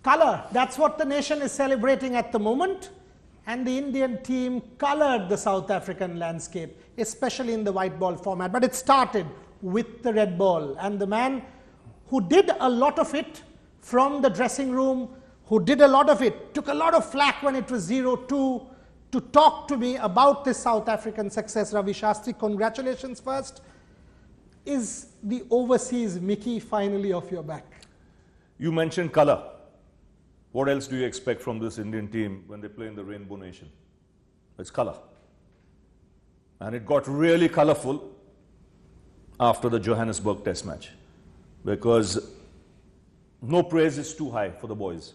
Color, that's what the nation is celebrating at the moment. And the Indian team colored the South African landscape, especially in the white ball format. But it started with the red ball. And the man who did a lot of it from the dressing room, who did a lot of it, took a lot of flack when it was 0-2, to talk to me about this South African success, Ravi Shastri. Congratulations first. Is the overseas Mickey finally off your back? You mentioned colour. What else do you expect from this Indian team when they play in the Rainbow Nation? It's colour. And it got really colourful after the Johannesburg Test match, because no praise is too high for the boys.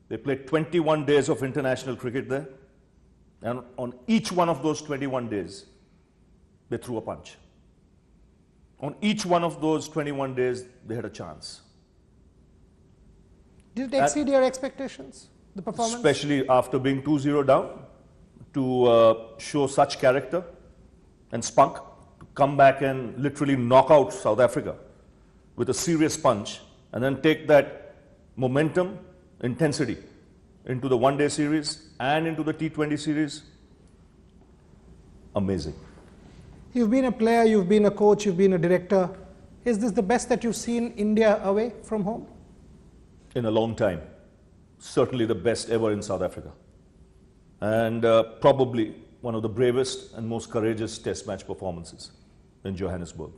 They played 21 days of international cricket there, and on each one of those 21 days, they threw a punch. On each one of those 21 days, they had a chance. Did it exceed your expectations, the performance? Especially after being 2-0 down, to show such character and spunk, to come back and literally knock out South Africa with a serious punch, and then take that momentum, intensity into the one-day series and into the T20 series. Amazing. You've been a player, you've been a coach, you've been a director. Is this the best that you've seen India away from home? In a long time. Certainly the best ever in South Africa. And probably one of the bravest and most courageous test match performances in Johannesburg.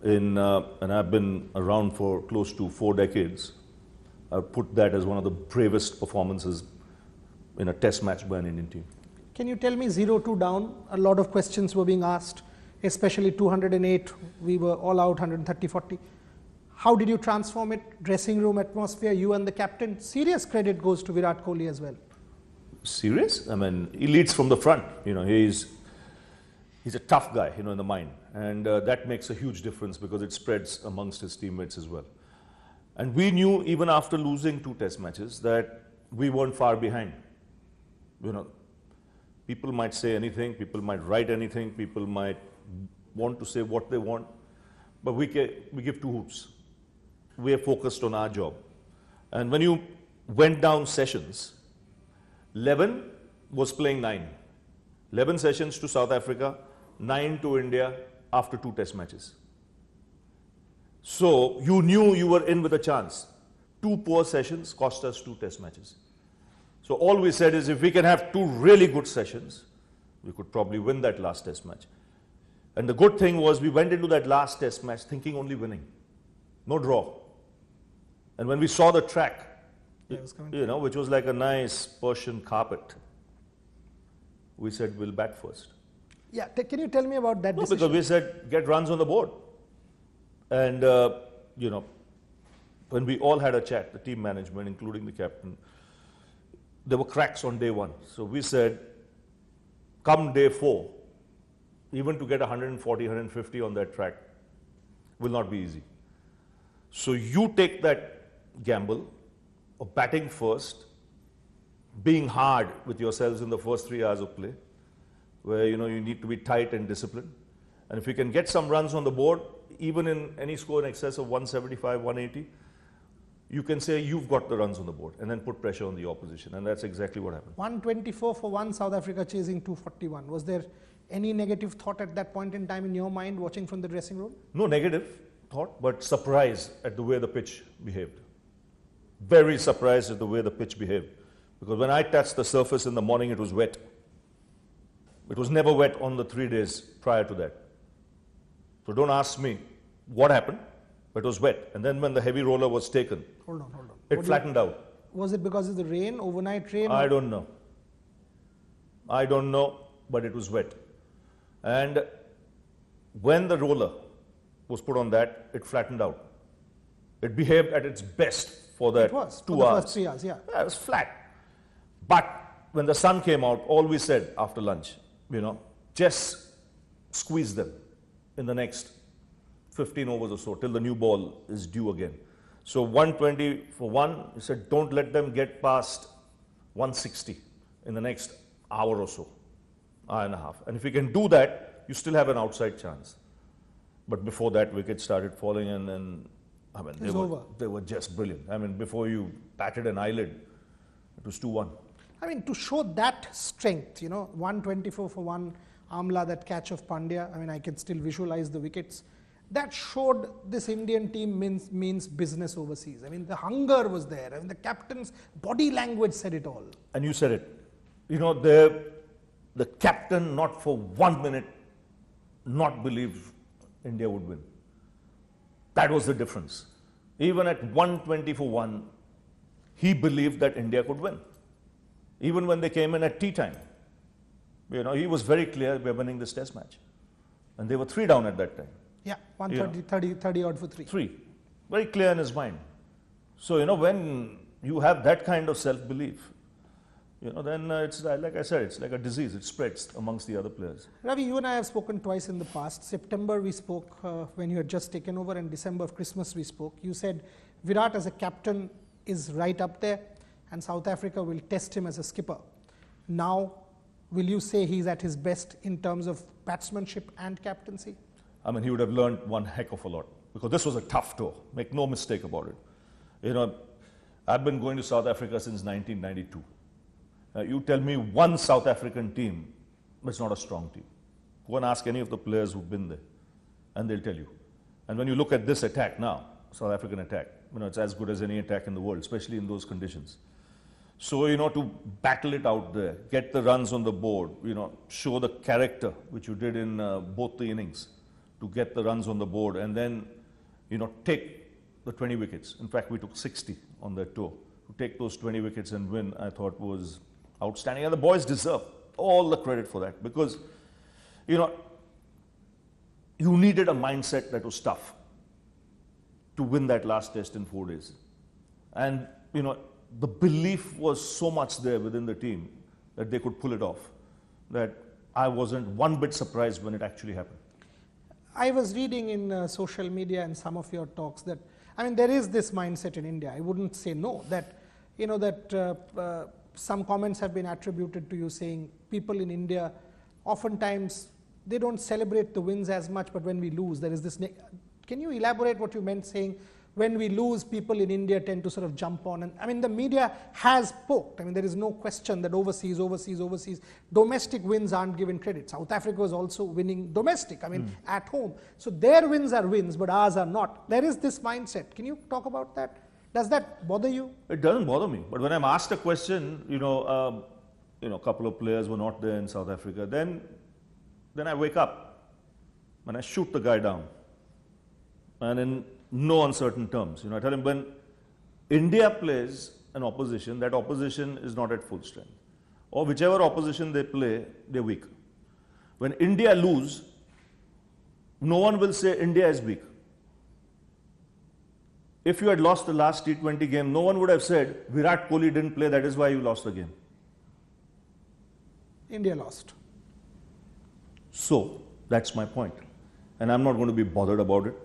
And I've been around for close to 4 decades. I would put that as one of the bravest performances in a test match by an Indian team. Can you tell me 0-2 down? A lot of questions were being asked, especially 208, we were all out, 130-40. How did you transform it? Dressing room atmosphere, you and the captain. Serious credit goes to Virat Kohli as well. Serious? I mean, he leads from the front. You know, he's a tough guy, you know, in the mind. And that makes a huge difference because it spreads amongst his teammates as well. And we knew even after losing 2 test matches that we weren't far behind. You know, people might say anything, people might write anything, people might want to say what they want, but we give 2 hoots. We are focused on our job. And when you went down sessions, 11 was playing 9. 11 sessions to South Africa, 9 to India after 2 test matches. So you knew you were in with a chance. 2 poor sessions cost us 2 test matches. So all we said is if we can have 2 really good sessions, we could probably win that last test match. And the good thing was we went into that last test match thinking only winning, no draw. And when we saw the track, you know, which was like a nice Persian carpet, we said we'll bat first. Yeah, can you tell me about that decision? Because we said get runs on the board. And, you know, when we all had a chat, the team management, including the captain, there were cracks on day 1. So we said, come day 4, even to get 140, 150 on that track will not be easy. So you take that gamble of batting first, being hard with yourselves in the first 3 hours of play, where, you know, you need to be tight and disciplined. And if you can get some runs on the board, even in any score in excess of 175, 180, you can say you've got the runs on the board and then put pressure on the opposition. And that's exactly what happened. 124 for 1, South Africa chasing 241. Was there any negative thought at that point in time in your mind watching from the dressing room? No negative thought, but surprised at the way the pitch behaved. Very surprised at the way the pitch behaved. Because when I touched the surface in the morning, it was wet. It was never wet on the 3 days prior to that. So don't ask me what happened, but it was wet. And then when the heavy roller was taken, hold on. It flattened out. Was it because of the rain, overnight rain? I don't know. I don't know, but it was wet. And when the roller was put on that, it flattened out. It behaved at its best for that 2 hours. For the first 3 hours, yeah. Yeah, it was flat. But when the sun came out, all we said after lunch, you know, just squeeze them in the next 15 overs or so till the new ball is due again. So 120 for 1, he said don't let them get past 160 in the next hour or so, hour and a half. And if you can do that, you still have an outside chance. But before that, wickets started falling and I mean, over. They were just brilliant. I mean, before you batted an eyelid, it was 2-1. I mean, to show that strength, 124 for one, Amla, that catch of Pandya, I mean, I can still visualize the wickets. That showed this Indian team means business overseas. I mean, the hunger was there. I mean, the captain's body language said it all. And you said it. The captain, not for 1 minute, not believe India would win. That was the difference. Even at 120 for 1, he believed that India could win. Even when they came in at tea time, he was very clear, we're winning this test match. And they were 3 down at that time. Yeah, 130, 30 odd for 3. 3. Very clear in his mind. So, when you have that kind of self-belief, then it's like I said, it's like a disease. It spreads amongst the other players. Ravi, you and I have spoken twice in the past. September we spoke when you had just taken over, and December of Christmas we spoke. You said Virat as a captain is right up there, and South Africa will test him as a skipper. Now, will you say he's at his best in terms of batsmanship and captaincy? I mean, he would have learned one heck of a lot, because this was a tough tour. Make no mistake about it. I've been going to South Africa since 1992. You tell me one South African team that's not a strong team. Go and ask any of the players who've been there, and they'll tell you. And when you look at this attack now, South African attack, it's as good as any attack in the world, especially in those conditions. So, to battle it out there, get the runs on the board, show the character, which you did in both the innings, to get the runs on the board, and then, take the 20 wickets. In fact, we took 60 on that tour. To take those 20 wickets and win, I thought was outstanding. And the boys deserve all the credit for that, because, you needed a mindset that was tough to win that last test in 4 days. And, the belief was so much there within the team that they could pull it off, that I wasn't one bit surprised when it actually happened. I was reading in social media and some of your talks that, there is this mindset in India. I wouldn't say no, that, some comments have been attributed to you saying people in India, oftentimes, they don't celebrate the wins as much, but when we lose, there is this. Can you elaborate what you meant saying, when we lose, people in India tend to sort of jump on? And the media has poked. There is no question that overseas, domestic wins aren't given credit. South Africa was also winning domestic, at home. So their wins are wins, but ours are not. There is this mindset. Can you talk about that? Does that bother you? It doesn't bother me. But when I'm asked a question, a couple of players were not there in South Africa, then I wake up and I shoot the guy down. And in no uncertain terms. I tell him, when India plays an opposition, that opposition is not at full strength. Or whichever opposition they play, they're weak. When India lose, no one will say India is weak. If you had lost the last T20 game, no one would have said Virat Kohli didn't play, that is why you lost the game. India lost. So, that's my point. And I'm not going to be bothered about it,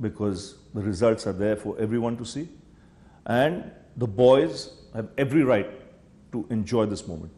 because the results are there for everyone to see. And the boys have every right to enjoy this moment.